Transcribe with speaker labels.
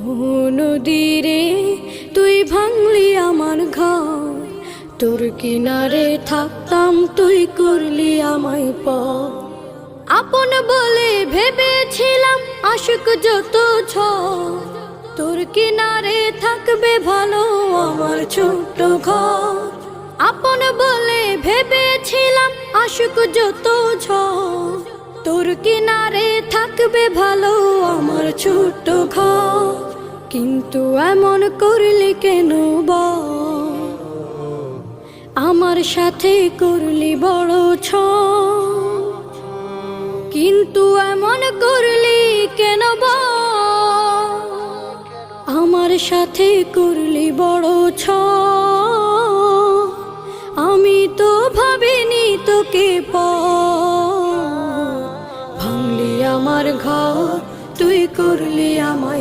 Speaker 1: ও নদীরে তুই ভাঙলি আমার ঘর, তোর কিনারে থাকতাম তুই করলি আমায় পর। আপন বলে ভেবেছিলাম আশুক যত ঝড়, তোর কিনারে থাকবে ভালো আমার ছোট্ট ঘর। আপন বলে ভেবেছিলাম আশুক যত ঝড়, তোর কিনারে থাকবে ভালো আমার ছোট্ট ঘর। কিন্তু এমন করলি কেন বল, আমার সাথে করলি বড় ছল। কিন্তু এমন করলি কেন বল, আমার সাথে করলি বড় ছল। আমি তো ভাবিনি তোকে পর, ভাঙলি আমার ঘর তুই করলি আমায়